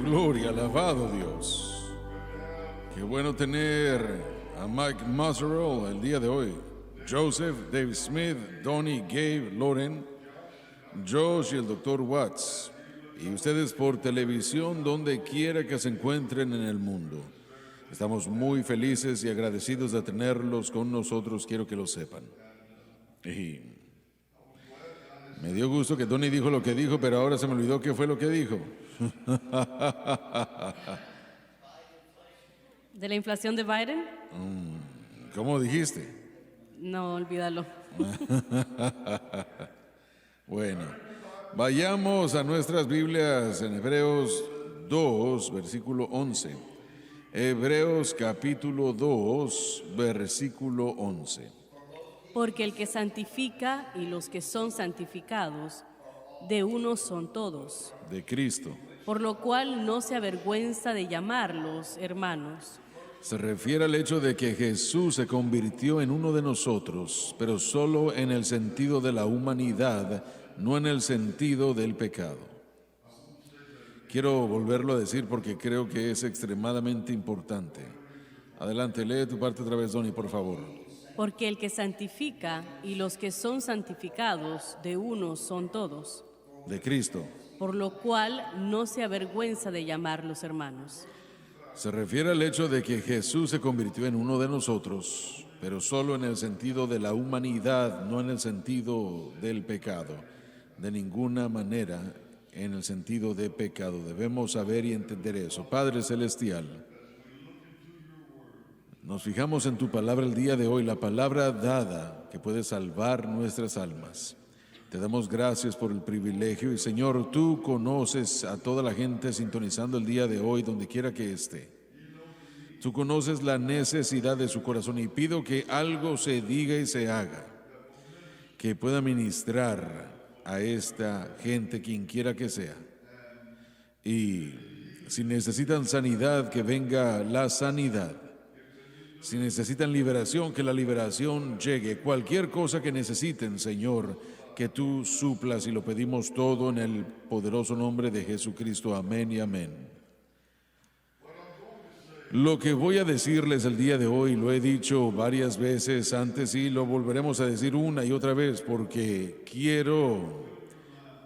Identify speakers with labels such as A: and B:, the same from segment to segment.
A: Gloria, alabado Dios. Qué bueno tener a Mike Mazzarell el día de hoy. Joseph, Dave Smith, Donnie, Gabe, Loren, Josh y el Dr. Watts. Y ustedes por televisión, donde quiera que se encuentren en el mundo. Estamos muy felices y agradecidos de tenerlos con nosotros, quiero que lo sepan. Y me dio gusto que Donnie dijo lo que dijo, pero ahora se me olvidó qué fue lo que dijo.
B: ¿De la inflación de Biden?
A: ¿Cómo dijiste?
B: No, olvídalo.
A: Bueno, vayamos a nuestras Biblias en Hebreos 2, versículo 11. Hebreos capítulo 2, versículo 11.
B: Porque el que santifica y los que son santificados, de uno son todos.
A: De Cristo.
B: Por lo cual no se avergüenza de llamarlos hermanos.
A: Se refiere al hecho de que Jesús se convirtió en uno de nosotros, pero solo en el sentido de la humanidad, no en el sentido del pecado. Quiero volverlo a decir porque creo que es extremadamente importante. Adelante, lee tu parte otra vez, Donnie, por favor.
B: Porque el que santifica y los que son santificados, de uno son todos.
A: De Cristo.
B: Por lo cual no se avergüenza de llamarlos hermanos.
A: Se refiere al hecho de que Jesús se convirtió en uno de nosotros, pero solo en el sentido de la humanidad, no en el sentido del pecado. De ninguna manera en el sentido de pecado. Debemos saber y entender eso. Padre Celestial, nos fijamos en tu palabra el día de hoy, la palabra dada que puede salvar nuestras almas. Te damos gracias por el privilegio y Señor, tú conoces a toda la gente sintonizando el día de hoy, donde quiera que esté. Tú conoces la necesidad de su corazón y pido que algo se diga y se haga, que pueda ministrar a esta gente, quien quiera que sea. Y si necesitan sanidad, que venga la sanidad. Si necesitan liberación, que la liberación llegue. Cualquier cosa que necesiten, Señor, que tú suplas, y lo pedimos todo en el poderoso nombre de Jesucristo. Amén y amén. Lo que voy a decirles el día de hoy lo he dicho varias veces antes y lo volveremos a decir una y otra vez porque quiero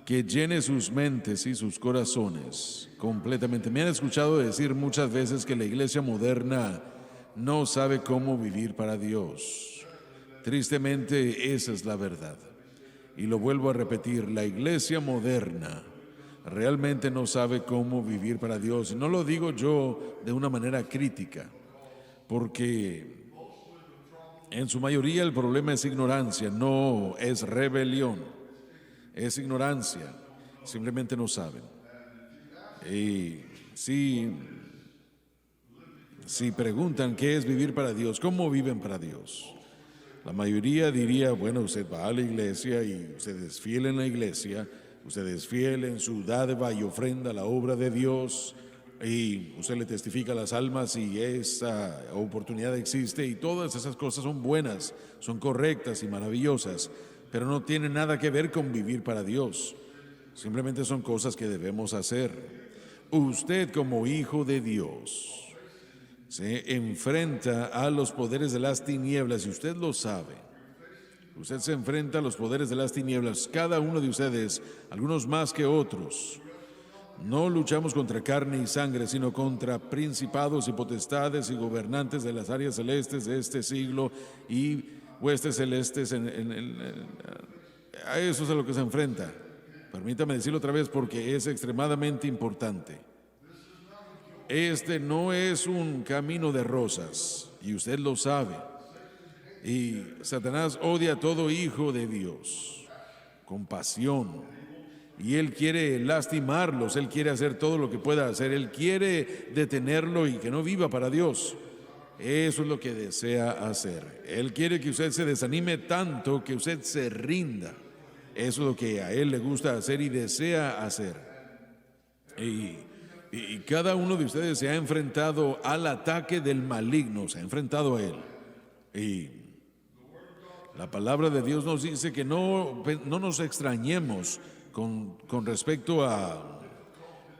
A: que llene sus mentes y sus corazones completamente. Me han escuchado decir muchas veces que la iglesia moderna no sabe cómo vivir para Dios. Tristemente, esa es la verdad. Y lo vuelvo a repetir, la iglesia moderna realmente no sabe cómo vivir para Dios. Y no lo digo yo de una manera crítica, porque en su mayoría el problema es ignorancia, no es rebelión, es ignorancia. Simplemente no saben. Y si preguntan qué es vivir para Dios, ¿cómo viven para Dios? La mayoría diría, bueno, usted va a la iglesia y usted es fiel en la iglesia, usted es fiel en su dádiva y ofrenda a la obra de Dios, y usted le testifica a las almas y esa oportunidad existe, y todas esas cosas son buenas, son correctas y maravillosas, pero no tienen nada que ver con vivir para Dios. Simplemente son cosas que debemos hacer. Usted, como hijo de Dios, se enfrenta a los poderes de las tinieblas, y usted lo sabe. Usted se enfrenta a los poderes de las tinieblas, cada uno de ustedes, algunos más que otros. No luchamos contra carne y sangre, sino contra principados y potestades y gobernantes de las áreas celestes de este siglo y huestes celestes. A eso es a lo que se enfrenta. Permítame decirlo otra vez porque es extremadamente importante. Este no es un camino de rosas, y usted lo sabe. Y Satanás odia a todo hijo de Dios con pasión. Y él quiere lastimarlos, él quiere hacer todo lo que pueda hacer, él quiere detenerlo y que no viva para Dios. Eso es lo que desea hacer. Él quiere que usted se desanime tanto que usted se rinda. Eso es lo que a él le gusta hacer y desea hacer. Y cada uno de ustedes se ha enfrentado al ataque del maligno, se ha enfrentado a él. Y la palabra de Dios nos dice que no nos extrañemos con respecto a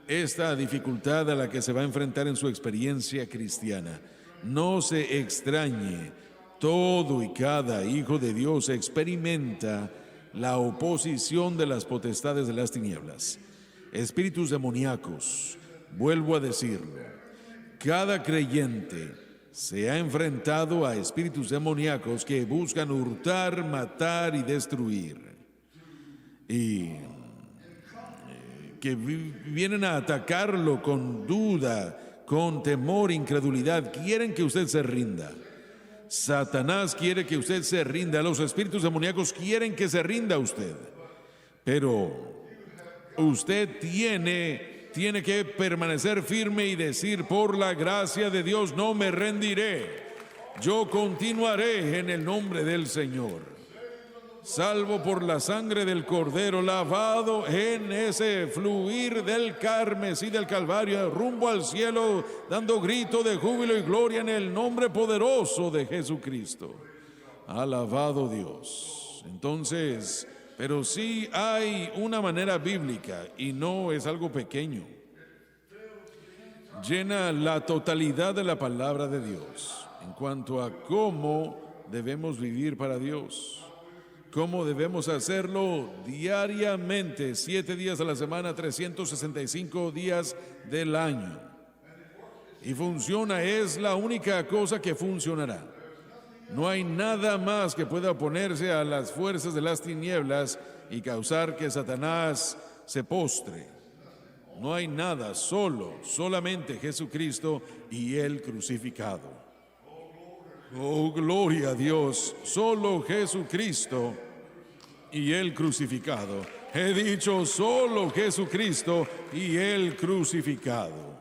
A: esta dificultad a la que se va a enfrentar en su experiencia cristiana. No se extrañe, todo y cada hijo de Dios experimenta la oposición de las potestades de las tinieblas, espíritus demoníacos. Vuelvo a decirlo, cada creyente se ha enfrentado a espíritus demoníacos que buscan hurtar, matar y destruir, y que vienen a atacarlo con duda, con temor, incredulidad. Quieren que usted se rinda. Satanás quiere que usted se rinda. Los espíritus demoníacos quieren que se rinda usted. Pero usted tiene que permanecer firme y decir: por la gracia de Dios no me rendiré. Yo continuaré en el nombre del Señor. Salvo por la sangre del Cordero, lavado en ese fluir del carmesí del Calvario, rumbo al cielo, dando grito de júbilo y gloria en el nombre poderoso de Jesucristo. Alabado Dios. Entonces, pero sí hay una manera bíblica, y no es algo pequeño. Llena la totalidad de la palabra de Dios en cuanto a cómo debemos vivir para Dios. ¿Cómo debemos hacerlo? Diariamente, 7 días a la semana, 365 días del año. Y funciona, es la única cosa que funcionará. No hay nada más que pueda oponerse a las fuerzas de las tinieblas y causar que Satanás se postre. No hay nada, solamente Jesucristo y Él crucificado. Oh, gloria a Dios, solo Jesucristo y Él crucificado. He dicho solo Jesucristo y Él crucificado.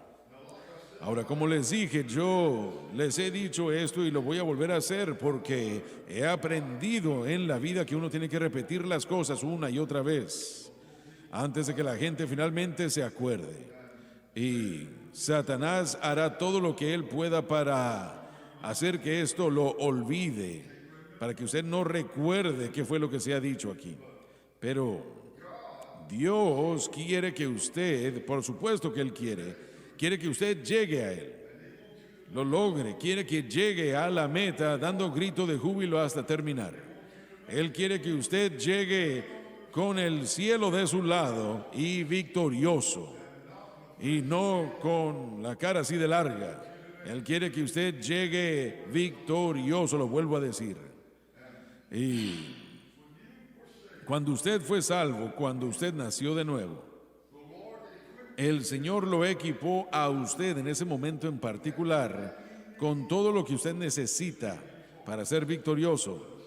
A: Ahora, como les dije, yo les he dicho esto y lo voy a volver a hacer porque he aprendido en la vida que uno tiene que repetir las cosas una y otra vez antes de que la gente finalmente se acuerde. Y Satanás hará todo lo que él pueda para hacer que esto lo olvide, para que usted no recuerde qué fue lo que se ha dicho aquí. Pero Dios quiere que usted, por supuesto que Él quiere que usted llegue a Él, lo logre, quiere que llegue a la meta dando grito de júbilo hasta terminar. Él quiere que usted llegue con el cielo de su lado y victorioso, y no con la cara así de larga. Él quiere que usted llegue victorioso, lo vuelvo a decir. Y cuando usted fue salvo, cuando usted nació de nuevo, el Señor lo equipó a usted en ese momento en particular con todo lo que usted necesita para ser victorioso.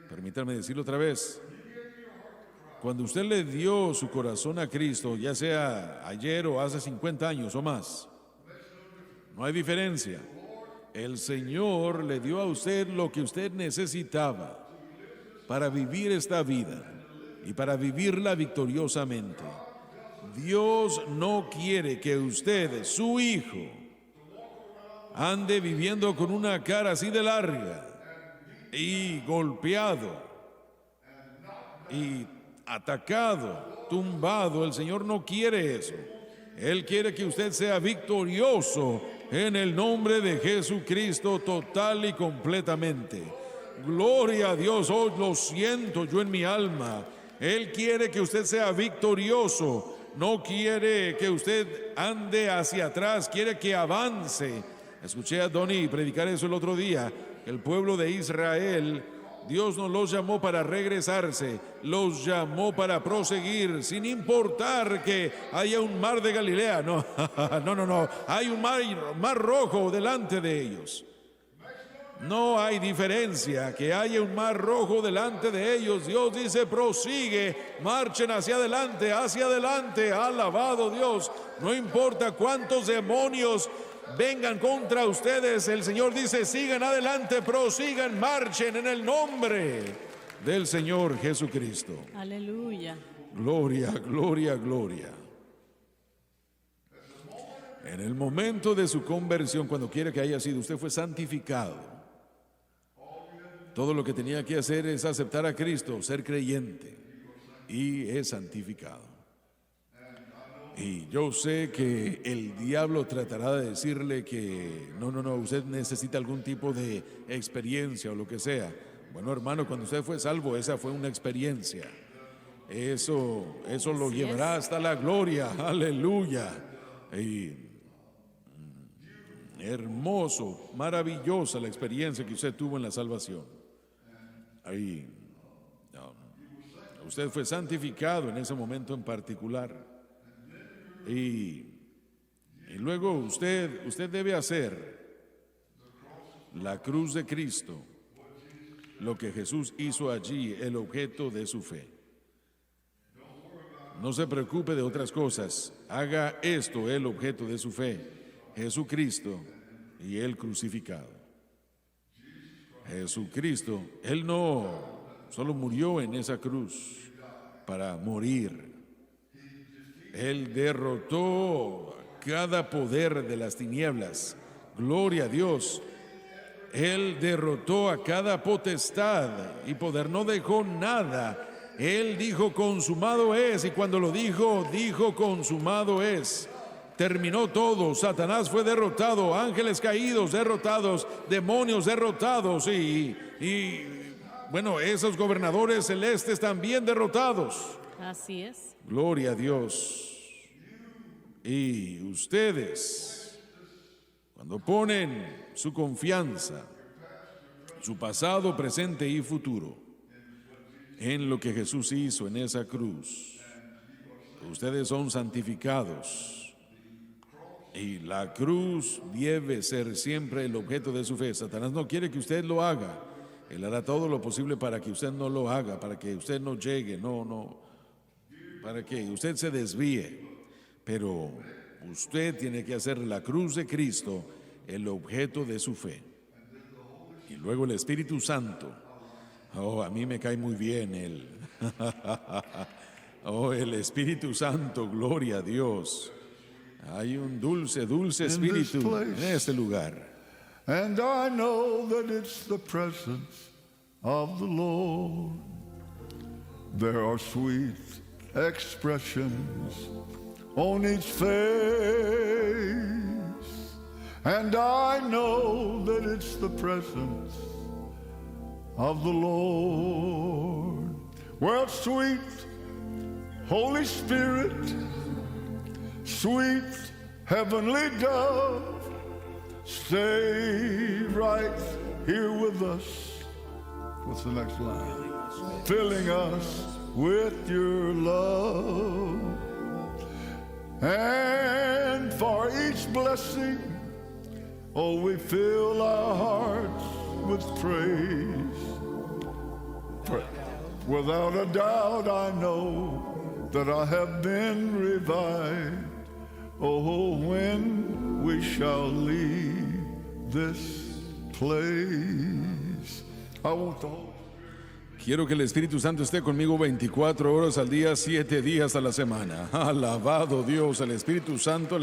A: Permítanme decirlo otra vez. Cuando usted le dio su corazón a Cristo, ya sea ayer o hace 50 años o más, no hay diferencia. El Señor le dio a usted lo que usted necesitaba para vivir esta vida y para vivirla victoriosamente. Dios no quiere que usted, su hijo, ande viviendo con una cara así de larga y golpeado y atacado, tumbado. El Señor no quiere eso. Él quiere que usted sea victorioso en el nombre de Jesucristo total y completamente. Gloria a Dios. Oh, lo siento yo en mi alma. Él quiere que usted sea victorioso. No quiere que usted ande hacia atrás, quiere que avance. Escuché a Donnie predicar eso el otro día. El pueblo de Israel, Dios no los llamó para regresarse, los llamó para proseguir, sin importar que haya un mar de Galilea. No, no. Hay un mar rojo delante de ellos. No hay diferencia, que haya un mar rojo delante de ellos. Dios dice: prosigue, marchen hacia adelante, alabado Dios. No importa cuántos demonios vengan contra ustedes, el Señor dice: sigan adelante, prosigan, marchen en el nombre del Señor Jesucristo.
B: Aleluya.
A: Gloria, gloria, gloria. En el momento de su conversión, cuando quiera que haya sido, usted fue santificado. Todo lo que tenía que hacer es aceptar a Cristo, ser creyente, y es santificado. Y yo sé que el diablo tratará de decirle que no, usted necesita algún tipo de experiencia o lo que sea. Bueno, hermano, cuando usted fue salvo, esa fue una experiencia. Eso lo
B: Así
A: llevará
B: es.
A: hasta la gloria, aleluya. Y hermoso, maravillosa la experiencia que usted tuvo en la salvación. Ahí, usted fue santificado en ese momento en particular. Y luego usted debe hacer la cruz de Cristo, lo que Jesús hizo allí, el objeto de su fe. No se preocupe de otras cosas, haga esto el objeto de su fe, Jesucristo y Él crucificado. Jesucristo, Él no solo murió en esa cruz para morir. Él derrotó cada poder de las tinieblas. Gloria a Dios. Él derrotó a cada potestad y poder. No dejó nada. Él dijo consumado es, y cuando lo dijo consumado es. Terminó todo. Satanás fue derrotado, ángeles caídos derrotados, demonios derrotados y bueno, esos gobernadores celestes también derrotados.
B: Así es.
A: Gloria a Dios. Y ustedes, cuando ponen su confianza, su pasado, presente y futuro, en lo que Jesús hizo en esa cruz, ustedes son santificados. Y la cruz debe ser siempre el objeto de su fe. Satanás no quiere que usted lo haga. Él hará todo lo posible para que usted no lo haga, para que usted no llegue, para que usted se desvíe. Pero usted tiene que hacer la cruz de Cristo el objeto de su fe. Y luego el Espíritu Santo. Oh, a mí me cae muy bien él. Oh, el Espíritu Santo, gloria a Dios. Hay un dulce espíritu en este lugar.
C: And I know that it's the presence of the Lord. There are sweet expressions on his face, and I know that it's the presence of the Lord. Well, sweet Holy Spirit, sweet heavenly dove, stay right here with us. What's the next line? Filling us with your love. And for each blessing, oh, we fill our hearts with praise. Without a doubt, I know that I have been revived. Oh, when we shall leave this place. I want the whole.
A: Quiero que el Espíritu Santo esté conmigo 24 horas al día, 7 días a la semana. Alabado Dios, el Espíritu Santo,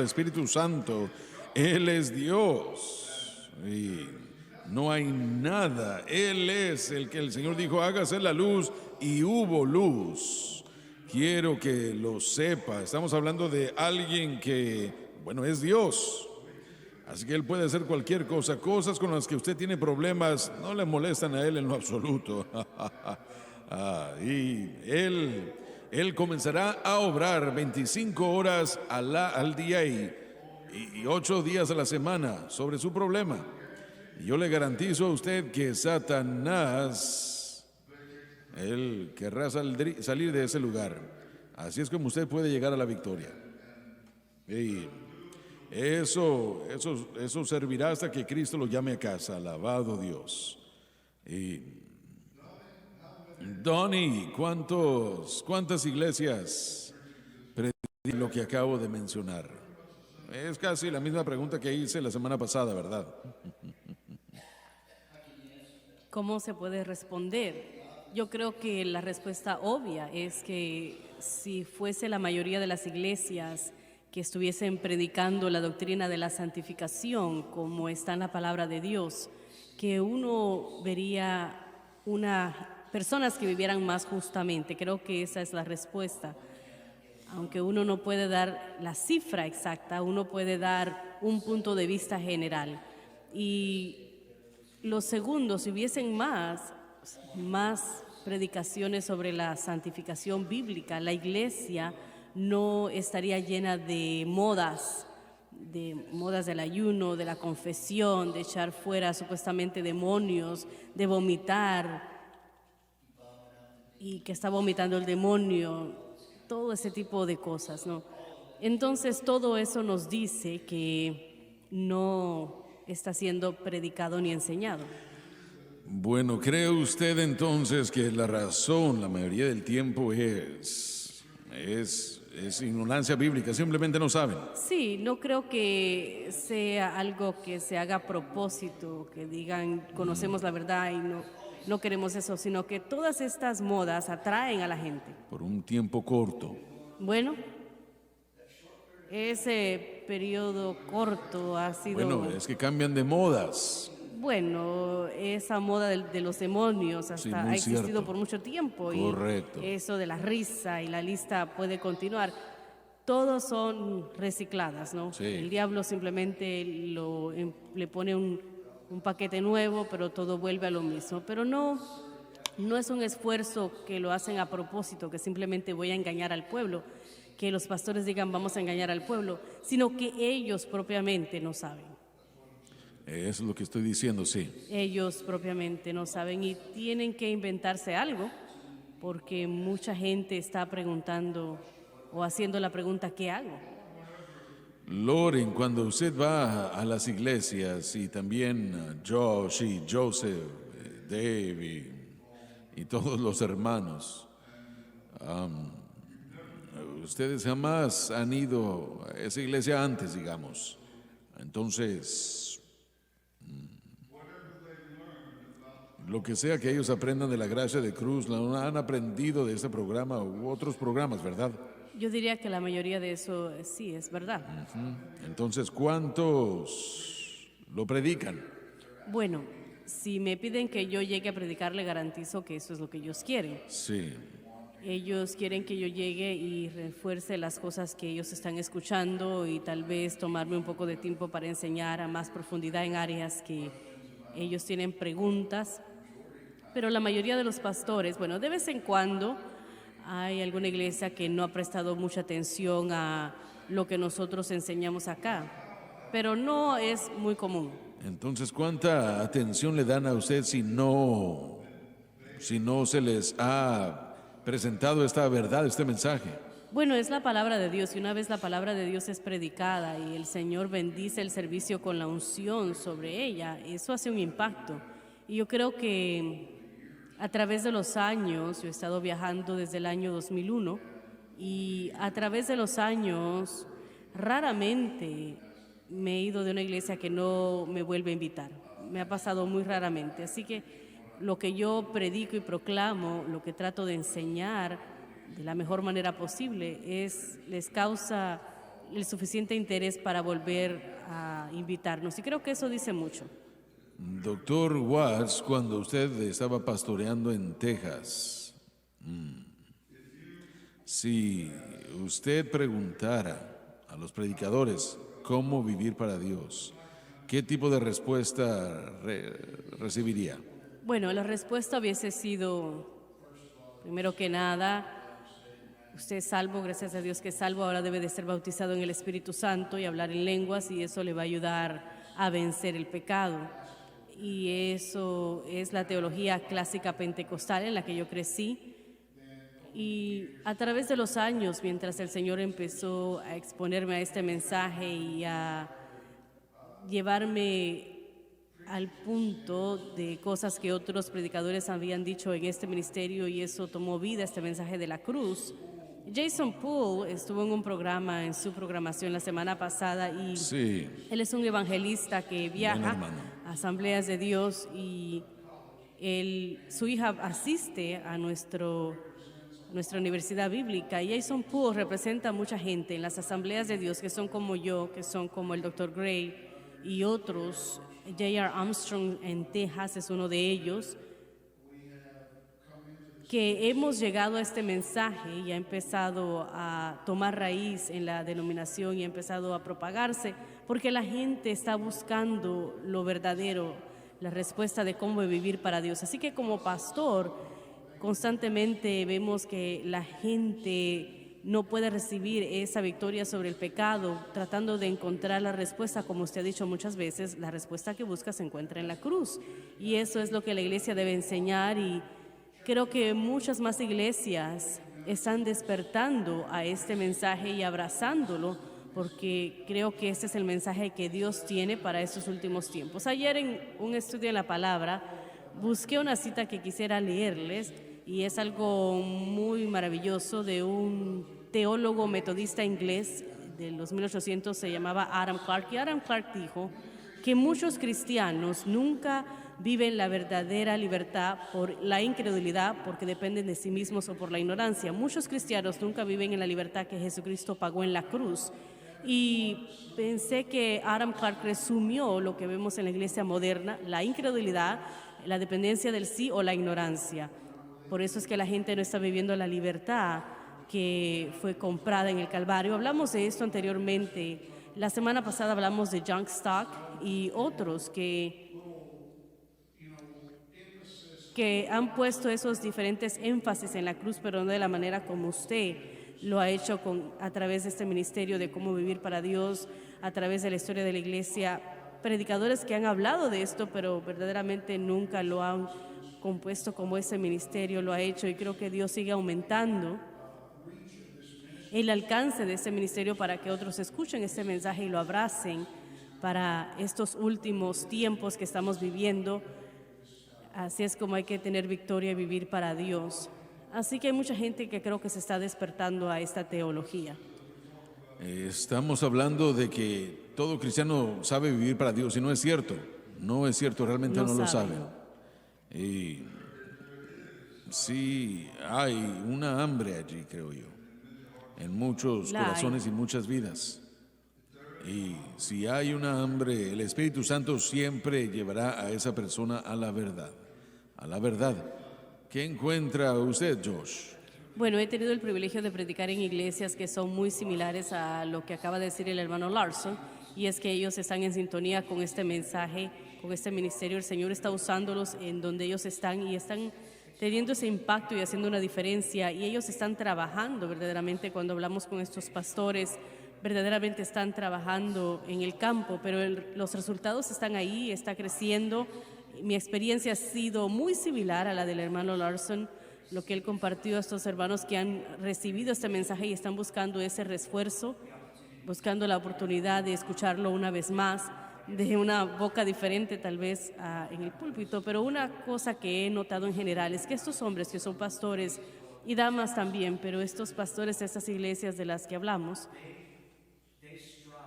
A: Él es Dios. Y no hay nada. Él es el que el Señor dijo, hágase la luz, y hubo luz. Quiero que lo sepa. Estamos hablando de alguien que, bueno, es Dios. Así que Él puede hacer cualquier cosa. Cosas con las que usted tiene problemas no le molestan a Él en lo absoluto. Y Él comenzará a obrar 25 horas al día y 8 días a la semana sobre su problema. Y yo le garantizo a usted que Satanás, él querrá salir de ese lugar. Así es como usted puede llegar a la victoria. Y eso servirá hasta que Cristo lo llame a casa. Alabado Dios. Y Donnie, ¿cuántas iglesias predican lo que acabo de mencionar? Es casi la misma pregunta que hice la semana pasada, ¿verdad?
B: ¿Cómo se puede responder? Yo creo que la respuesta obvia es que si fuese la mayoría de las iglesias que estuviesen predicando la doctrina de la santificación como está en la palabra de Dios, que uno vería personas que vivieran más justamente. Creo que esa es la respuesta. aunque uno no puede dar la cifra exacta, uno puede dar un punto de vista general. Y lo segundo, si hubiesen más predicaciones sobre la santificación bíblica, la iglesia no estaría llena de modas del ayuno, de la confesión, de echar fuera supuestamente demonios, de vomitar y que está vomitando el demonio, todo ese tipo de cosas, ¿no? Entonces todo eso nos dice que no está siendo predicado ni enseñado.
A: Bueno, ¿cree usted entonces que la razón, la mayoría del tiempo, es ignorancia bíblica? Simplemente no saben.
B: Sí, no creo que sea algo que se haga a propósito, que digan conocemos la verdad y no queremos eso, sino que todas estas modas atraen a la gente.
A: Por un tiempo corto.
B: Bueno, ese periodo corto ha sido...
A: Bueno, es que cambian de modas.
B: Bueno, esa moda de los demonios
A: Sí,
B: hasta
A: muy
B: ha existido
A: cierto.
B: por mucho tiempo.
A: Correcto.
B: Y eso de la risa y la lista puede continuar. Todos son recicladas, ¿no?
A: Sí.
B: El diablo simplemente le pone un paquete nuevo, pero todo vuelve a lo mismo. Pero no es un esfuerzo que lo hacen a propósito, que simplemente voy a engañar al pueblo, que los pastores digan vamos a engañar al pueblo, sino que ellos propiamente no saben.
A: Eso es lo que estoy diciendo, sí.
B: Ellos propiamente no saben y tienen que inventarse algo, porque mucha gente está preguntando o haciendo la pregunta ¿qué hago?
A: Loren, cuando usted va a las iglesias y también Josh y Joseph, Dave y todos los hermanos, ustedes jamás han ido a esa iglesia antes, digamos. Entonces, lo que sea que ellos aprendan de la gracia de Cruz, lo han aprendido de este programa u otros programas, ¿verdad?
B: Yo diría que la mayoría de eso sí es verdad.
A: Entonces, ¿cuántos lo predican?
B: Bueno, si me piden que yo llegue a predicar, le garantizo que eso es lo que ellos quieren.
A: Sí.
B: Ellos quieren que yo llegue y refuerce las cosas que ellos están escuchando y tal vez tomarme un poco de tiempo para enseñar a más profundidad en áreas que ellos tienen preguntas. Pero la mayoría de los pastores, bueno, de vez en cuando hay alguna iglesia que no ha prestado mucha atención a lo que nosotros enseñamos acá, pero no es muy común.
A: Entonces, ¿cuánta atención le dan a usted si no se les ha presentado esta verdad, este mensaje?
B: Bueno, es la palabra de Dios y una vez la palabra de Dios es predicada y el Señor bendice el servicio con la unción sobre ella, eso hace un impacto. Y yo creo que a través de los años, yo he estado viajando desde el año 2001 y a través de los años raramente me he ido de una iglesia que no me vuelve a invitar. Me ha pasado muy raramente. Así que lo que yo predico y proclamo, lo que trato de enseñar de la mejor manera posible, les causa el suficiente interés para volver a invitarnos. Y creo que eso dice mucho.
A: Doctor Watts, cuando usted estaba pastoreando en Texas, si usted preguntara a los predicadores cómo vivir para Dios, ¿qué tipo de respuesta recibiría?
B: Bueno, la respuesta hubiese sido, primero que nada, usted es salvo, gracias a Dios que es salvo, ahora debe de ser bautizado en el Espíritu Santo y hablar en lenguas y eso le va a ayudar a vencer el pecado. Y eso es la teología clásica pentecostal en la que yo crecí. Y a través de los años, mientras el Señor empezó a exponerme a este mensaje y a llevarme al punto de cosas que otros predicadores habían dicho en este ministerio y eso tomó vida, este mensaje de la cruz. Jason Poole estuvo en un programa, en su programación la semana pasada y
A: Sí.
B: él es un evangelista que viaja a asambleas de Dios y su hija asiste a nuestra universidad bíblica y Jason Poole representa a mucha gente en las asambleas de Dios que son como yo, que son como el Dr. Gray y otros. J.R. Armstrong en Texas es uno de ellos. que hemos llegado a este mensaje y ha empezado a tomar raíz en la denominación y ha empezado a propagarse, porque la gente está buscando lo verdadero, la respuesta de cómo vivir para Dios. Así que como pastor, constantemente vemos que la gente no puede recibir esa victoria sobre el pecado, tratando de encontrar la respuesta, como usted ha dicho muchas veces, la respuesta que busca se encuentra en la cruz. Y eso es lo que la iglesia debe enseñar, y creo que muchas más iglesias están despertando a este mensaje y abrazándolo, porque creo que este es el mensaje que Dios tiene para estos últimos tiempos. Ayer en un estudio en la palabra busqué una cita que quisiera leerles, y es algo muy maravilloso de un teólogo metodista inglés de los 1800, se llamaba Adam Clarke, y Adam Clarke dijo que muchos cristianos nunca viven la verdadera libertad por la incredulidad, porque dependen de sí mismos, o por la ignorancia. Muchos cristianos nunca viven en la libertad que Jesucristo pagó en la cruz. Y pensé que Adam Clarke resumió lo que vemos en la iglesia moderna: la incredulidad, la dependencia del sí o la ignorancia. Por eso es que la gente no está viviendo la libertad que fue comprada en el Calvario. Hablamos de esto anteriormente. La semana pasada hablamos de John Stott y otros que han puesto esos diferentes énfasis en la cruz, pero no de la manera como usted lo ha hecho a través de este ministerio de cómo vivir para Dios, a través de la historia de la iglesia. Predicadores que han hablado de esto, pero verdaderamente nunca lo han compuesto como ese ministerio lo ha hecho, y creo que Dios sigue aumentando el alcance de ese ministerio para que otros escuchen este mensaje y lo abracen para estos últimos tiempos que estamos viviendo. Así es como hay que tener victoria y vivir para Dios. Así que hay mucha gente que creo que se está despertando a esta teología.
A: Estamos hablando de que todo cristiano sabe vivir para Dios, y no es cierto. No es cierto, realmente no lo saben. Y sí, hay una hambre allí, creo yo, en muchos corazones y muchas vidas. Y si hay una hambre, el Espíritu Santo siempre llevará a esa persona a la verdad. A la verdad. ¿Qué encuentra usted, Josh?
B: Bueno, he tenido el privilegio de predicar en iglesias que son muy similares a lo que acaba de decir el hermano Larson, y es que ellos están en sintonía con este mensaje, con este ministerio. El Señor está usándolos en donde ellos están y están teniendo ese impacto y haciendo una diferencia, y ellos están trabajando verdaderamente. Cuando hablamos con estos pastores, verdaderamente están trabajando en el campo, pero los resultados están ahí, está creciendo. Mi experiencia ha sido muy similar a la del hermano Larson, lo que él compartió a estos hermanos que han recibido este mensaje y están buscando ese refuerzo, buscando la oportunidad de escucharlo una vez más, de una boca diferente tal vez en el púlpito. Pero una cosa que he notado en general es que estos hombres que son pastores, y damas también, pero estos pastores de estas iglesias de las que hablamos,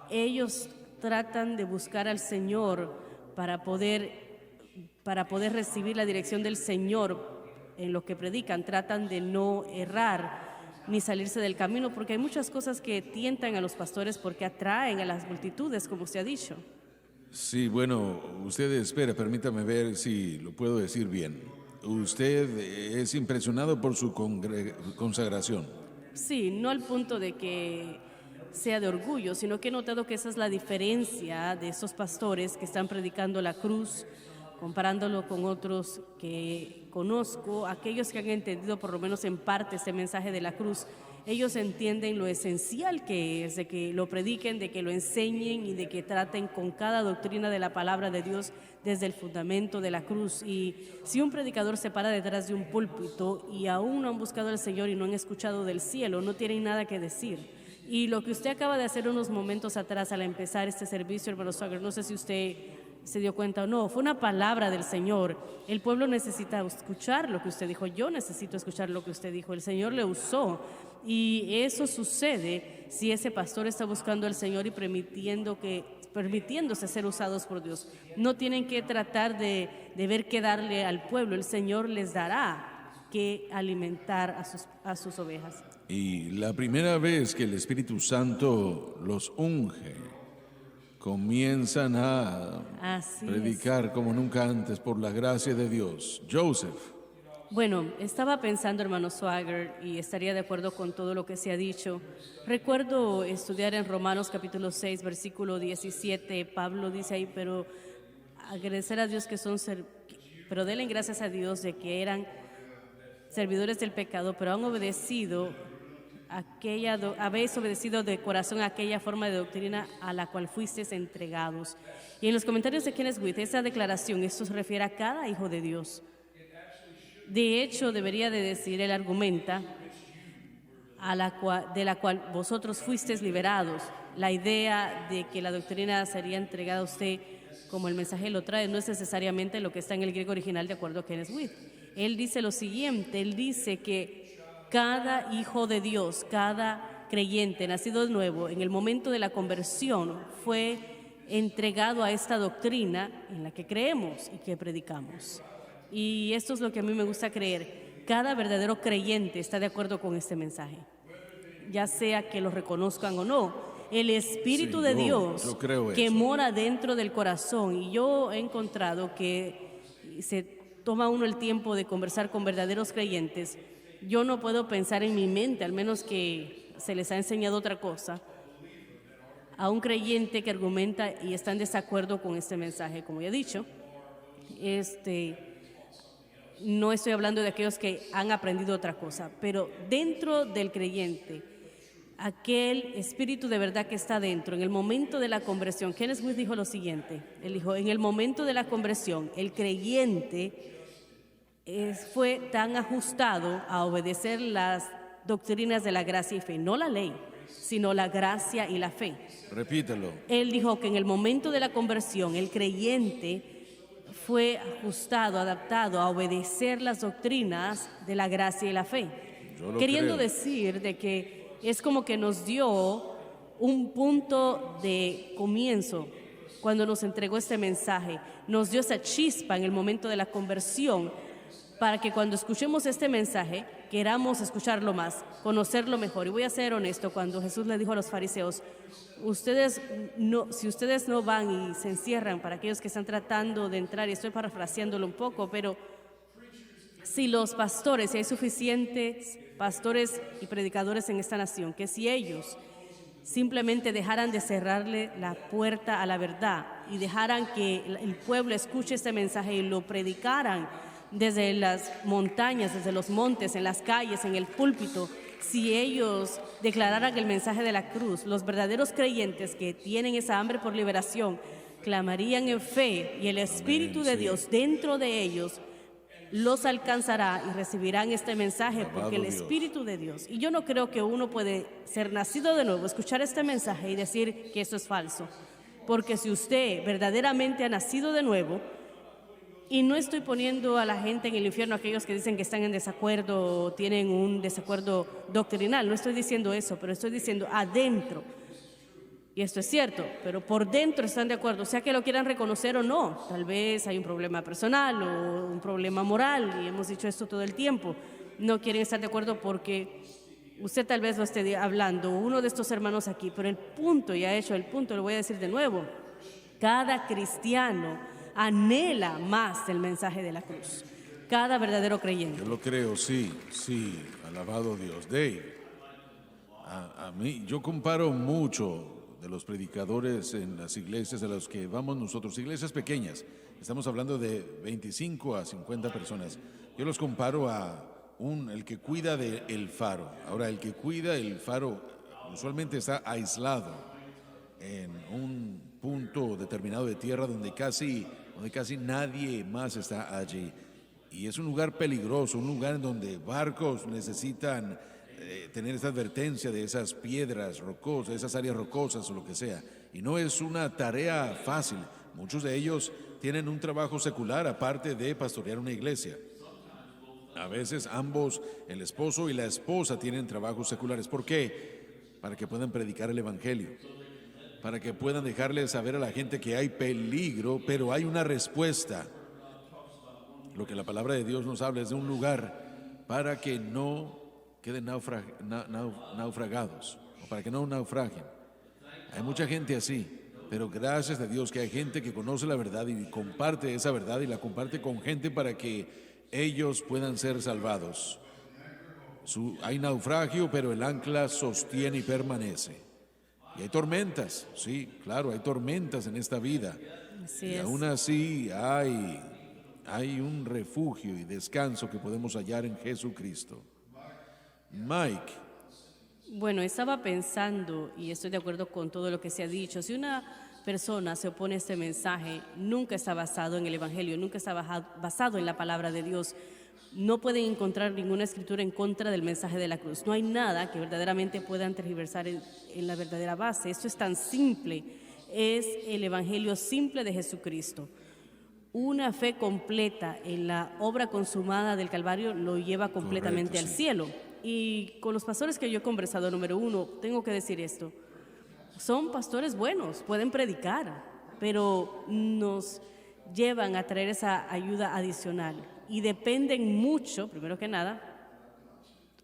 B: ellos tratan de buscar al Señor para poder recibir la dirección del Señor en lo que predican. Tratan de no errar ni salirse del camino, porque hay muchas cosas que tientan a los pastores, porque atraen a las multitudes, como usted ha dicho.
A: Sí, bueno, usted espera, permítame ver si lo puedo decir bien. Usted es impresionado por su consagración.
B: Sí, no al punto de que sea de orgullo, sino que he notado que esa es la diferencia de esos pastores que están predicando la cruz, comparándolo con otros que conozco, aquellos que han entendido por lo menos en parte este mensaje de la cruz. Ellos entienden lo esencial que es de que lo prediquen, de que lo enseñen y de que traten con cada doctrina de la palabra de Dios desde el fundamento de la cruz. Y si un predicador se para detrás de un púlpito y aún no han buscado al Señor y no han escuchado del cielo, no tienen nada que decir. Y lo que usted acaba de hacer unos momentos atrás al empezar este servicio, hermano Swagger, no sé si usted se dio cuenta o no, fue una palabra del Señor. El pueblo necesita escuchar lo que usted dijo. Yo necesito escuchar lo que usted dijo. El Señor le usó, y eso sucede si ese pastor está buscando al Señor y permitiéndose ser usados por Dios. No tienen que tratar de ver qué darle al pueblo. El Señor les dará que alimentar a sus ovejas.
A: Y la primera vez que el Espíritu Santo los unge, comienzan a predicar como nunca antes por la gracia de Dios. Joseph.
B: Bueno, estaba pensando, hermano Swagger, y estaría de acuerdo con todo lo que se ha dicho. Recuerdo estudiar en Romanos capítulo 6, versículo 17. Pablo dice ahí, pero agradecer a Dios pero denle gracias a Dios de que eran servidores del pecado, pero han obedecido habéis obedecido de corazón aquella forma de doctrina a la cual fuisteis entregados. Y en los comentarios de Kenneth White, esa declaración, esto se refiere a cada hijo de Dios. De hecho, debería de decir, él argumenta, de la cual vosotros fuisteis liberados. La idea de que la doctrina sería entregada a usted como el mensaje lo trae, no es necesariamente lo que está en el griego original de acuerdo a Kenneth White. Él dice lo siguiente, él dice que cada hijo de Dios, cada creyente nacido de nuevo, en el momento de la conversión, fue entregado a esta doctrina en la que creemos y que predicamos. Y esto es lo que a mí me gusta creer. Cada verdadero creyente está de acuerdo con este mensaje, ya sea que lo reconozcan o no. El Espíritu de Dios
A: yo creo
B: que
A: eso.
B: mora dentro del corazón, y yo he encontrado que se toma uno el tiempo de conversar con verdaderos creyentes. Yo no puedo pensar en mi mente, al menos que se les ha enseñado otra cosa, a un creyente que argumenta y está en desacuerdo con este mensaje. Como ya he dicho, no estoy hablando de aquellos que han aprendido otra cosa, pero dentro del creyente, aquel espíritu de verdad que está dentro, en el momento de la conversión, Kenneth White dijo lo siguiente, él dijo, en el momento de la conversión, el creyente fue tan ajustado a obedecer las doctrinas de la gracia y fe, no la ley, sino la gracia y la fe.
A: Repítelo.
B: Él dijo que en el momento de la conversión, el creyente fue ajustado, adaptado a obedecer las doctrinas de la gracia y la fe. Queriendo decir de que es como que nos dio un punto de comienzo cuando nos entregó este mensaje. Nos dio esa chispa en el momento de la conversión para que cuando escuchemos este mensaje queramos escucharlo más, conocerlo mejor. Y voy a ser honesto, cuando Jesús le dijo a los fariseos, si ustedes no van y se encierran, para aquellos que están tratando de entrar, y estoy parafraseándolo un poco, pero si los pastores, si hay suficientes pastores y predicadores en esta nación, que si ellos simplemente dejaran de cerrarle la puerta a la verdad y dejaran que el pueblo escuche este mensaje y lo predicaran desde las montañas, desde los montes, en las calles, en el púlpito, si ellos declararan el mensaje de la cruz, los verdaderos creyentes que tienen esa hambre por liberación clamarían en fe y el Espíritu de Dios dentro de ellos los alcanzará y recibirán este mensaje, porque el Espíritu de Dios, y yo no creo que uno puede ser nacido de nuevo, escuchar este mensaje y decir que eso es falso, porque si usted verdaderamente ha nacido de nuevo, y no estoy poniendo a la gente en el infierno, aquellos que dicen que están en desacuerdo o tienen un desacuerdo doctrinal, no estoy diciendo eso, pero estoy diciendo adentro. Y esto es cierto, pero por dentro están de acuerdo, sea que lo quieran reconocer o no. Tal vez hay un problema personal o un problema moral, y hemos dicho esto todo el tiempo. No quieren estar de acuerdo porque usted tal vez lo esté hablando, uno de estos hermanos aquí, pero el punto, ya he hecho el punto, lo voy a decir de nuevo. Cada cristiano anhela más el mensaje de la cruz. Cada verdadero creyente.
A: Yo lo creo, sí, alabado Dios. Dave, a mí, yo comparo mucho de los predicadores en las iglesias a los que vamos nosotros, iglesias pequeñas, estamos hablando de 25 a 50 personas. Yo los comparo a el que cuida del faro. Ahora, el que cuida el faro usualmente está aislado en un punto determinado de tierra donde casi nadie más está allí. Y es un lugar peligroso, un lugar en donde barcos necesitan tener esta advertencia de esas piedras rocosas, esas áreas rocosas o lo que sea. Y no es una tarea fácil. Muchos de ellos tienen un trabajo secular aparte de pastorear una iglesia. A veces ambos, el esposo y la esposa, tienen trabajos seculares. ¿Por qué? Para que puedan predicar el evangelio, para que puedan dejarle saber a la gente que hay peligro, pero hay una respuesta. Lo que la palabra de Dios nos habla es de un lugar para que no queden naufragados, o para que no naufraguen. Hay mucha gente así, pero gracias a Dios que hay gente que conoce la verdad y comparte esa verdad y la comparte con gente para que ellos puedan ser salvados. Hay naufragio, pero el ancla sostiene y permanece. Y hay tormentas, sí, claro, hay tormentas en esta vida.
B: Así
A: Y
B: es.
A: aún así hay un refugio y descanso que podemos hallar en Jesucristo. Mike,
B: Bueno, estaba pensando, y estoy de acuerdo con todo lo que se ha dicho, si una persona se opone a este mensaje, nunca está basado en el Evangelio, nunca está basado en la palabra de Dios. No pueden encontrar ninguna escritura en contra del mensaje de la cruz. No hay nada que verdaderamente puedan tergiversar en la verdadera base. Esto es tan simple. Es el Evangelio simple de Jesucristo. Una fe completa en la obra consumada del Calvario lo lleva completamente
A: Correcto,
B: al
A: sí.
B: cielo. Y con los pastores que yo he conversado, número uno, tengo que decir esto. Son pastores buenos, pueden predicar, pero nos llevan a traer esa ayuda adicional. Y dependen mucho, primero que nada,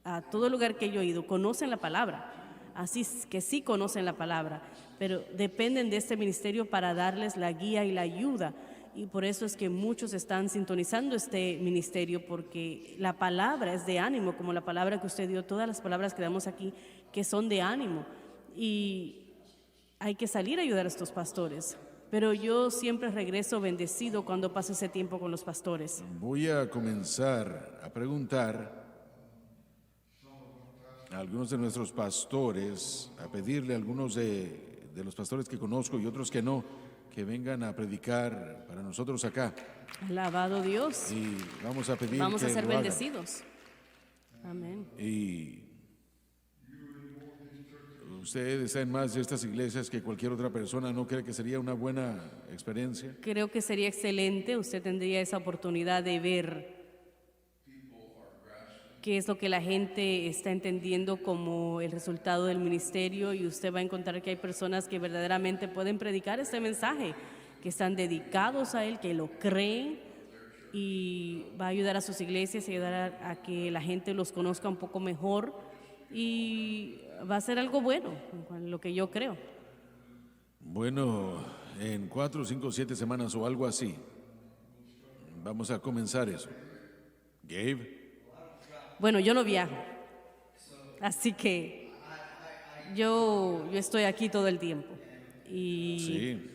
B: a todo lugar que yo he ido, conocen la palabra. Así que sí conocen la palabra, pero dependen de este ministerio para darles la guía y la ayuda. Y por eso es que muchos están sintonizando este ministerio, porque la palabra es de ánimo, como la palabra que usted dio, todas las palabras que damos aquí, que son de ánimo. Y hay que salir a ayudar a estos pastores. Pero yo siempre regreso bendecido cuando paso ese tiempo con los pastores.
A: voy a comenzar a preguntar a algunos de nuestros pastores, a pedirle a algunos de los pastores que conozco y otros que no, que vengan a predicar para nosotros acá.
B: Alabado Dios.
A: Y vamos a pedir
B: Vamos a
A: que
B: ser
A: lo hagan.
B: bendecidos. Amén.
A: Y usted está en más de estas iglesias que cualquier otra persona, ¿no cree que sería una buena experiencia?
B: Creo que sería excelente. Usted tendría esa oportunidad de ver qué es lo que la gente está entendiendo como el resultado del ministerio, y usted va a encontrar que hay personas que verdaderamente pueden predicar este mensaje, que están dedicados a él, que lo creen, y va a ayudar a sus iglesias y ayudar a que la gente los conozca un poco mejor, y va a ser algo bueno, lo que yo creo.
A: Bueno, en 4, 5, 7 semanas o algo así, vamos a comenzar eso. Gabe,
B: Bueno, yo no viajo, así que yo estoy aquí todo el tiempo, y
A: sí,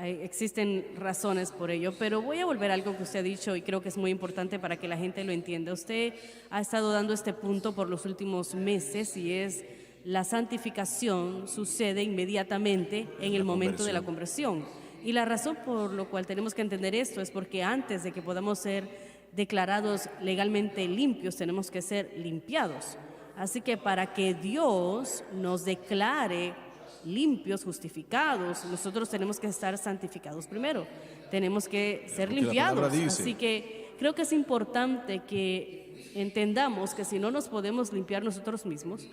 B: existen razones por ello, pero voy a volver a algo que usted ha dicho y creo que es muy importante para que la gente lo entienda. Usted ha estado dando este punto por los últimos meses, y es la santificación sucede inmediatamente en el momento de la conversión. Y la razón por la cual tenemos que entender esto es porque antes de que podamos ser declarados legalmente limpios, tenemos que ser limpiados. Así que para que Dios nos declare limpios, justificados, nosotros tenemos que estar santificados primero. Tenemos que ser
A: Lo que la
B: limpiados.
A: palabra dice.
B: Así que creo que es importante que entendamos que si no nos podemos limpiar nosotros mismos,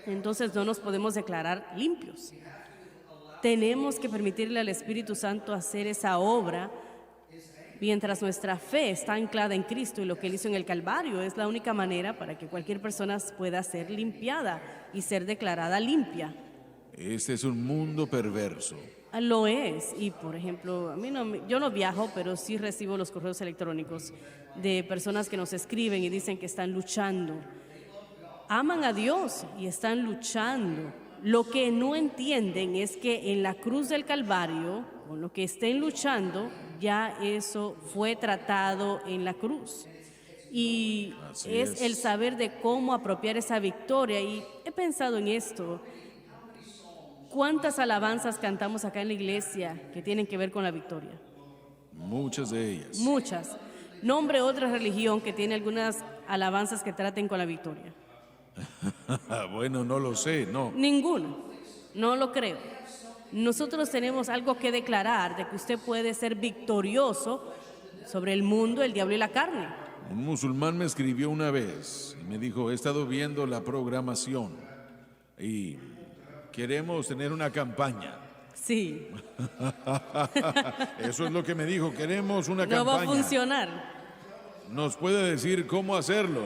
B: entonces no nos podemos declarar limpios. Tenemos que permitirle al Espíritu Santo hacer esa obra. Mientras nuestra fe está anclada en Cristo y lo que Él hizo en el Calvario, es la única manera para que cualquier persona pueda ser limpiada y ser declarada limpia.
A: este es un mundo perverso.
B: Lo es. Y por ejemplo, yo no viajo, pero sí recibo los correos electrónicos de personas que nos escriben y dicen que están luchando. Aman a Dios y están luchando. Lo que no entienden es que en la cruz del Calvario, con lo que estén luchando, ya eso fue tratado en la cruz. Y
A: Así
B: es
A: es.
B: el saber de cómo apropiar esa victoria. Y he pensado en esto. ¿Cuántas alabanzas cantamos acá en la iglesia que tienen que ver con la victoria?
A: Muchas de ellas.
B: Muchas. Nombre otra religión que tiene algunas alabanzas que traten con la victoria.
A: Bueno, no lo sé, no.
B: Ninguno. No lo creo. Nosotros tenemos algo que declarar de que usted puede ser victorioso sobre el mundo, el diablo y la carne.
A: Un musulmán me escribió una vez y me dijo, he estado viendo la programación y queremos tener una campaña.
B: Sí,
A: Eso es lo que me dijo, queremos una
B: no va a
A: campaña.
B: funcionar.
A: ¿Nos puede decir cómo hacerlo?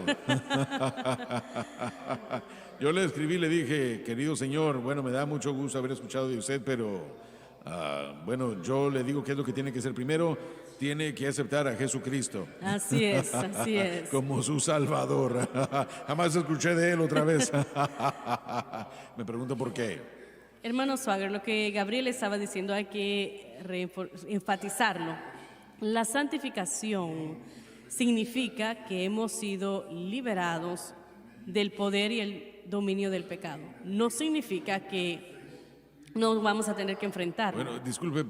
A: Yo le escribí, le dije, querido señor, bueno, me da mucho gusto haber escuchado de usted, pero Bueno, yo le digo qué es lo que tiene que ser. Primero, tiene que aceptar a Jesucristo
B: Así es, así es.
A: como su Salvador. Jamás escuché de él otra vez. Me pregunto por qué.
B: Hermano Swagger, lo que Gabriel estaba diciendo hay que enfatizarlo. La santificación significa que hemos sido liberados del poder y el dominio del pecado. No significa que no vamos a tener que enfrentarlo.
A: Bueno, disculpe,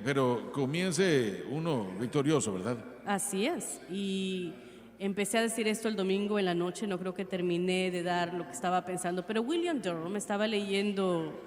A: pero comience uno victorioso, ¿verdad?
B: Así es. Y empecé a decir esto el domingo en la noche, no creo que terminé de dar lo que estaba pensando, pero William Durham estaba leyendo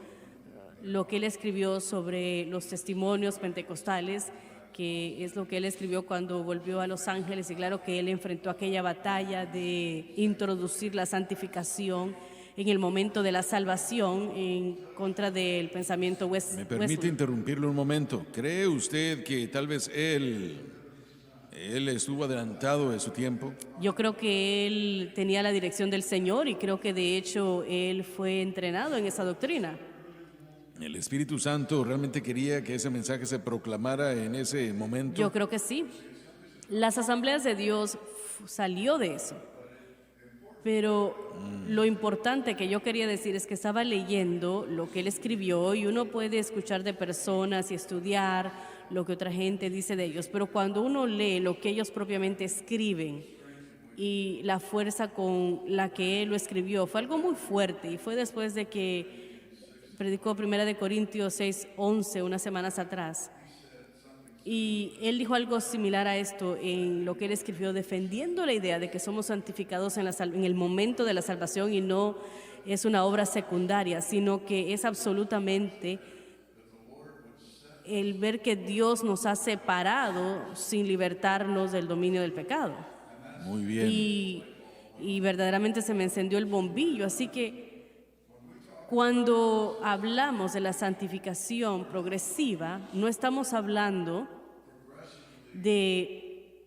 B: lo que él escribió sobre los testimonios pentecostales, que es lo que él escribió cuando volvió a Los Ángeles, y claro que él enfrentó aquella batalla de introducir la santificación en el momento de la salvación en contra del pensamiento
A: ¿Me permite
B: Wesley.
A: interrumpirle un momento? ¿Cree usted que tal vez él estuvo adelantado de su tiempo?
B: Yo creo que él tenía la dirección del Señor y creo que de hecho él fue entrenado en esa doctrina.
A: ¿El Espíritu Santo realmente quería que ese mensaje se proclamara en ese momento?
B: Yo creo que sí. Las asambleas de Dios salió de eso. Pero lo importante que yo quería decir es que estaba leyendo lo que él escribió y uno puede escuchar de personas y estudiar lo que otra gente dice de ellos, pero cuando uno lee lo que ellos propiamente escriben y la fuerza con la que él lo escribió, fue algo muy fuerte y fue después de que predicó 1 Corintios 6:11 unas semanas atrás. Y él dijo algo similar a esto en lo que él escribió, defendiendo la idea de que somos santificados en el momento de la salvación y no es una obra secundaria, sino que es absolutamente el ver que Dios nos ha separado sin libertarnos del dominio del pecado.
A: Muy bien.
B: Y verdaderamente se me encendió el bombillo, así que cuando hablamos de la santificación progresiva, no estamos hablando de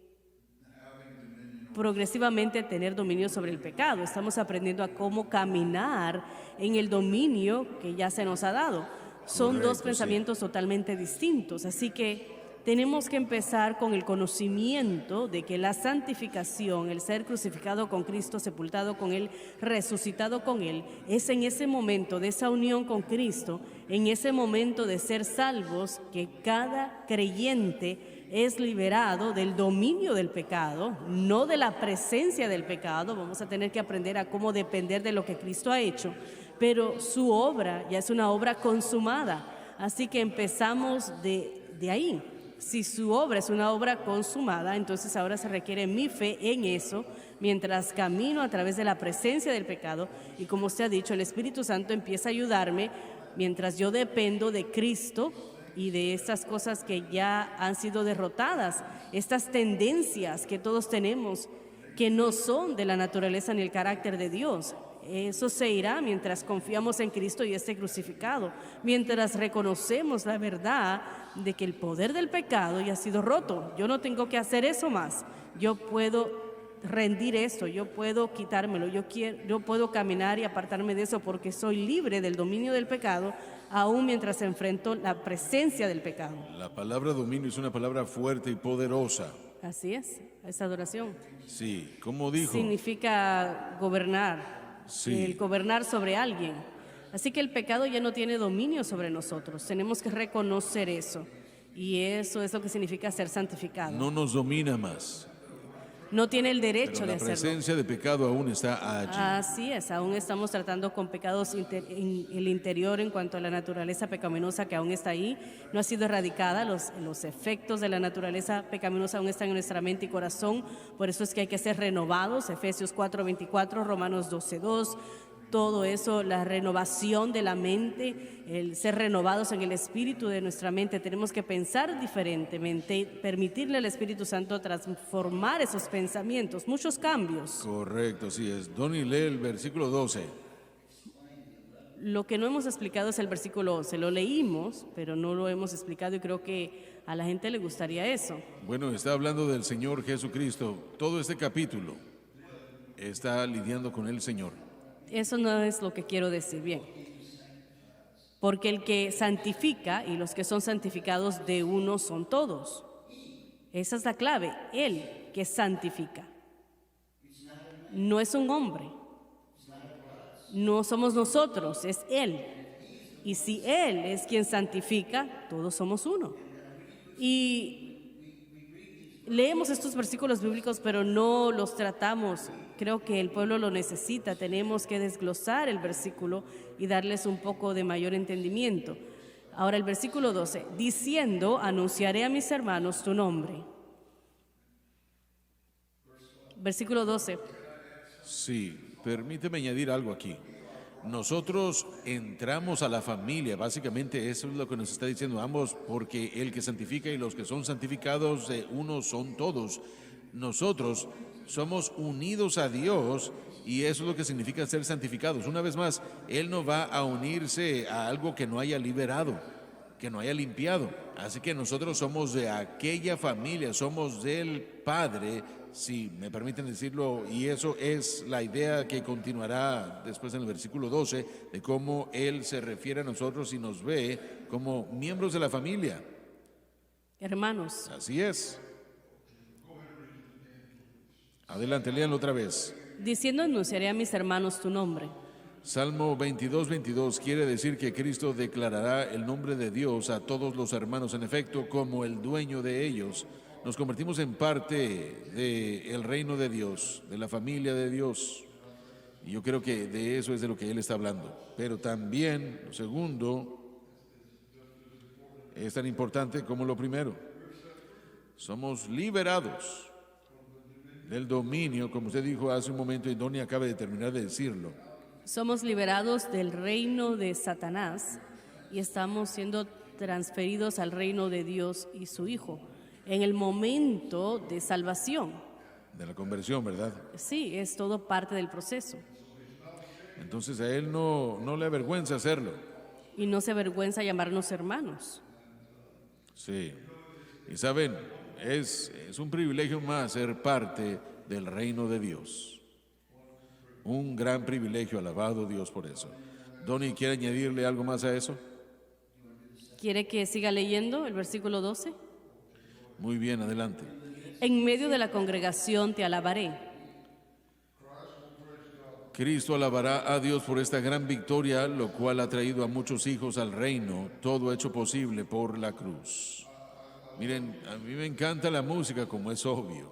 B: progresivamente tener dominio sobre el pecado. Estamos aprendiendo a cómo caminar en el dominio que ya se nos ha dado. Son
A: Correcto,
B: dos pensamientos totalmente distintos, así que tenemos que empezar con el conocimiento de que la santificación, el ser crucificado con Cristo, sepultado con Él, resucitado con Él, es en ese momento de esa unión con Cristo, en ese momento de ser salvos, que cada creyente es liberado del dominio del pecado, no de la presencia del pecado. Vamos a tener que aprender a cómo depender de lo que Cristo ha hecho, pero su obra ya es una obra consumada, así que empezamos de ahí. Si su obra es una obra consumada, entonces ahora se requiere mi fe en eso, mientras camino a través de la presencia del pecado, y como usted ha dicho, el Espíritu Santo empieza a ayudarme mientras yo dependo de Cristo y de estas cosas que ya han sido derrotadas, estas tendencias que todos tenemos, que no son de la naturaleza ni el carácter de Dios. Eso se irá mientras confiamos en Cristo y esté crucificado, mientras reconocemos la verdad de que el poder del pecado ya ha sido roto. Yo no tengo que hacer eso más. Yo puedo rendir eso, yo puedo quitármelo, yo puedo caminar y apartarme de eso porque soy libre del dominio del pecado, aún mientras enfrento la presencia del pecado.
A: La palabra dominio es una palabra fuerte y poderosa.
B: Así es adoración.
A: Sí, ¿cómo dijo?
B: Significa gobernar,
A: Sí.
B: el gobernar sobre alguien. Así que el pecado ya no tiene dominio sobre nosotros. Tenemos que reconocer eso. Y eso es lo que significa ser santificado.
A: No nos domina más,
B: No tiene el derecho
A: pero
B: de
A: la
B: hacerlo.
A: presencia de pecado aún está allí.
B: Así es, aún estamos tratando con pecados en el interior en cuanto a la naturaleza pecaminosa que aún está ahí, no ha sido erradicada, los efectos de la naturaleza pecaminosa aún están en nuestra mente y corazón, por eso es que hay que ser renovados, Efesios 4:24, Romanos 12:2, todo eso, la renovación de la mente, el ser renovados en el espíritu de nuestra mente. Tenemos que pensar diferentemente, permitirle al Espíritu Santo transformar esos pensamientos, muchos cambios.
A: Correcto, así es. Donny, lee el versículo 12.
B: Lo que no hemos explicado es el versículo 11. Lo leímos, pero no lo hemos explicado y creo que a la gente le gustaría eso.
A: Bueno, está hablando del Señor Jesucristo. Todo este capítulo está lidiando con el Señor.
B: Eso no es lo que quiero decir. Bien. Porque el que santifica y los que son santificados de uno son todos. Esa es la clave, Él que santifica. No es un hombre, no somos nosotros, es Él. Y si Él es quien santifica, todos somos uno. Y leemos estos versículos bíblicos, pero no los tratamos. Creo que el pueblo lo necesita. Tenemos que desglosar el versículo y darles un poco de mayor entendimiento. Ahora el versículo 12, diciendo, anunciaré a mis hermanos tu nombre. Versículo 12.
A: Sí, permíteme añadir algo aquí. Nosotros entramos a la familia, básicamente eso es lo que nos está diciendo ambos, porque el que santifica y los que son santificados de uno son todos. Nosotros somos unidos a Dios y eso es lo que significa ser santificados. Una vez más, Él no va a unirse a algo que no haya liberado, que no haya limpiado. Así que nosotros somos de aquella familia, somos del Padre, si me permiten decirlo, y eso es la idea que continuará después en el versículo 12, de cómo Él se refiere a nosotros y nos ve como miembros de la familia.
B: Hermanos.
A: Así es. Adelante, léanlo otra vez.
B: Diciendo, anunciaré a mis hermanos tu nombre.
A: Salmo 22 quiere decir que Cristo declarará el nombre de Dios a todos los hermanos. En efecto, como el dueño de ellos, nos convertimos en parte del reino de Dios, de la familia de Dios. Y yo creo que de eso es de lo que Él está hablando. Pero también, lo segundo, es tan importante como lo primero. Somos liberados del dominio, como usted dijo hace un momento, y Donnie acaba de terminar de decirlo.
B: Somos liberados del reino de Satanás y estamos siendo transferidos al reino de Dios y su Hijo en el momento de salvación.
A: De la conversión, ¿verdad?
B: Sí, es todo parte del proceso.
A: Entonces a Él no le avergüenza hacerlo.
B: Y no se avergüenza llamarnos hermanos.
A: Sí. Y saben, es un privilegio más ser parte del reino de Dios. Un gran privilegio, alabado Dios por eso. Donnie, ¿quiere añadirle algo más a eso?
B: ¿Quiere que siga leyendo el versículo 12?
A: Muy bien, adelante.
B: En medio de la congregación te alabaré.
A: Cristo alabará a Dios por esta gran victoria, lo cual ha traído a muchos hijos al reino, todo hecho posible por la cruz. Miren, a mí me encanta la música, como es obvio.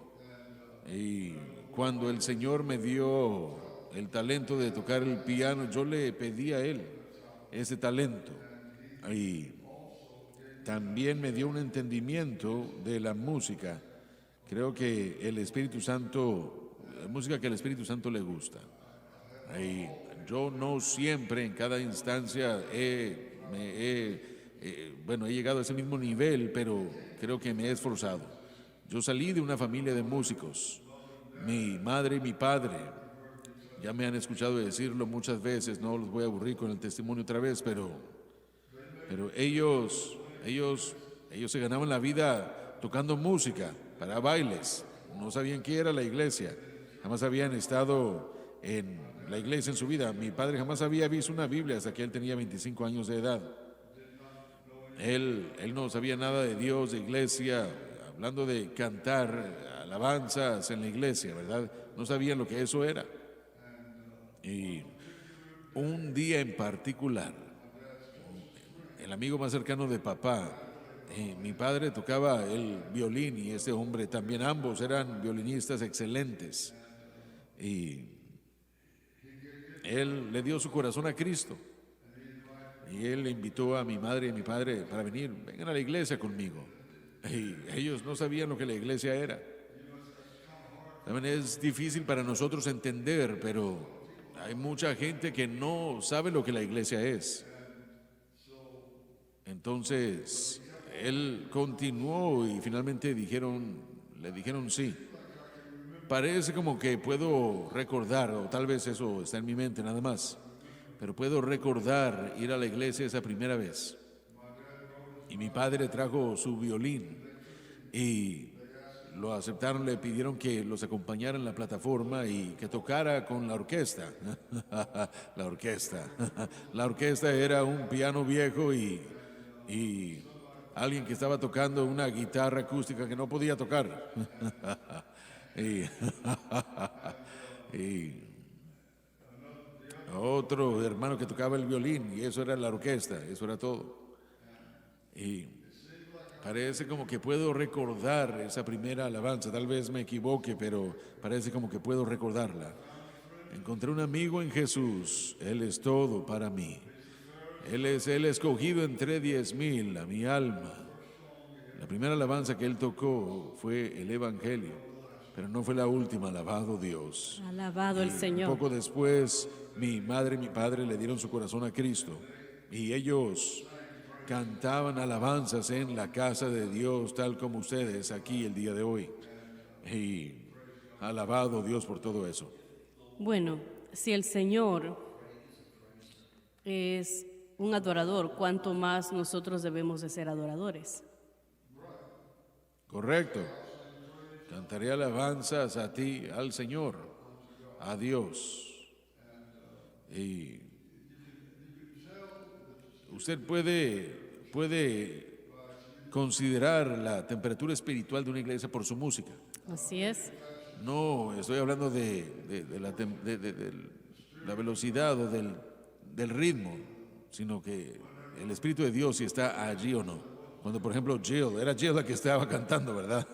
A: Y cuando el Señor me dio el talento de tocar el piano, yo le pedí a Él ese talento. Y también me dio un entendimiento de la música. Creo que el Espíritu Santo, la música que al Espíritu Santo le gusta. Y yo no siempre, en cada instancia, he llegado a ese mismo nivel, pero creo que me he esforzado. Yo salí de una familia de músicos. Mi madre y mi padre, ya me han escuchado decirlo muchas veces, no los voy a aburrir con el testimonio otra vez, pero ellos se ganaban la vida tocando música para bailes. No sabían qué era la iglesia, jamás habían estado en la iglesia en su vida. Mi padre jamás había visto una Biblia hasta que él tenía 25 años de edad. Él no sabía nada de Dios, de iglesia, hablando de cantar alabanzas en la iglesia, ¿verdad? No sabían lo que eso era. Y un día en particular, el amigo más cercano de papá, mi padre tocaba el violín y este hombre también, ambos eran violinistas excelentes. Y él le dio su corazón a Cristo. Y él le invitó a mi madre y a mi padre para venir, vengan a la iglesia conmigo. Y ellos no sabían lo que la iglesia era. También es difícil para nosotros entender, pero hay mucha gente que no sabe lo que la iglesia es. Entonces, él continuó y finalmente le dijeron sí. Parece como que puedo recordar, o tal vez eso está en mi mente nada más, pero puedo recordar ir a la iglesia esa primera vez. Y mi padre trajo su violín y lo aceptaron, le pidieron que los acompañara en la plataforma y que tocara con la orquesta. La orquesta. La orquesta era un piano viejo y alguien que estaba tocando una guitarra acústica que no podía tocar. y otro hermano que tocaba el violín, y eso era la orquesta, eso era todo. Y parece como que puedo recordar esa primera alabanza, tal vez me equivoque, pero parece como que puedo recordarla. Encontré un amigo en Jesús, Él es todo para mí. Él es el escogido entre 10,000, a mi alma. La primera alabanza que él tocó fue el Evangelio, pero no fue la última, alabado Dios.
B: Alabado el Señor.
A: Poco después, mi madre y mi padre le dieron su corazón a Cristo y ellos cantaban alabanzas en la casa de Dios, tal como ustedes aquí el día de hoy. Y alabado Dios por todo eso.
B: Bueno, si el Señor es un adorador, ¿cuánto más nosotros debemos de ser adoradores?
A: Correcto. Cantaré alabanzas a ti, al Señor, a Dios. Y usted puede considerar la temperatura espiritual de una iglesia por su música.
B: Así es.
A: No estoy hablando de la velocidad o del ritmo, sino que el Espíritu de Dios si está allí o no. Cuando por ejemplo era Jill la que estaba cantando, ¿verdad?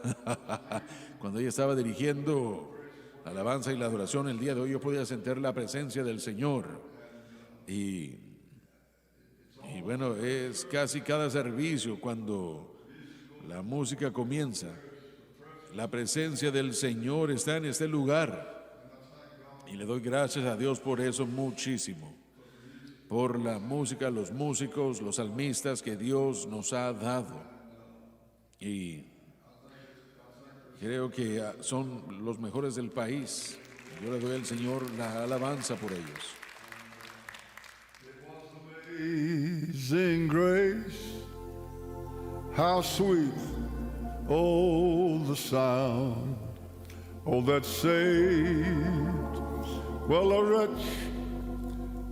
A: Cuando ella estaba dirigiendo la alabanza y la adoración el día de hoy, yo podía sentir la presencia del Señor. Y bueno, es casi cada servicio cuando la música comienza. La presencia del Señor está en este lugar. Y le doy gracias a Dios por eso muchísimo. Por la música, los músicos, los salmistas que Dios nos ha dado. Y creo que son los mejores del país. Yo le doy al Señor la alabanza por ellos.
C: Amazing grace, how sweet, oh, the sound, oh, that saved, well, a wretch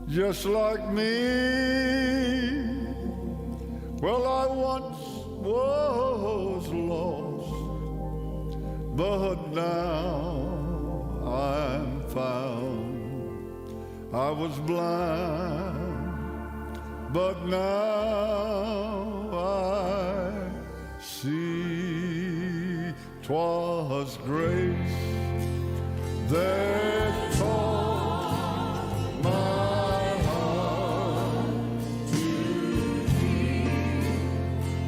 C: just like me. Well, I once was lost, but now I'm found. I was blind, but now I see. 'Twas grace that taught my heart to thee,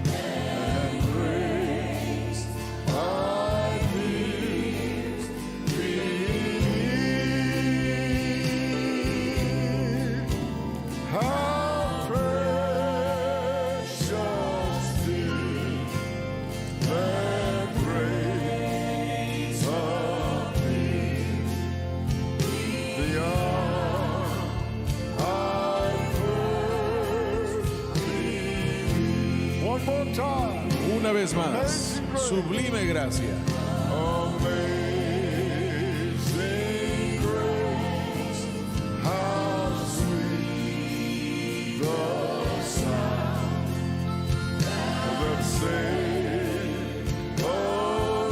C: and grace I need relief. How precious is that grace appears beyond I first believed. One more time.
A: Una vez más, sublime gracia.
C: Amazing grace, how sweet the sound that saved a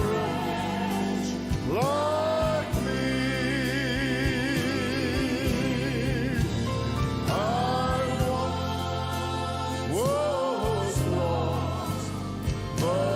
C: wretch like me. I once was lost, but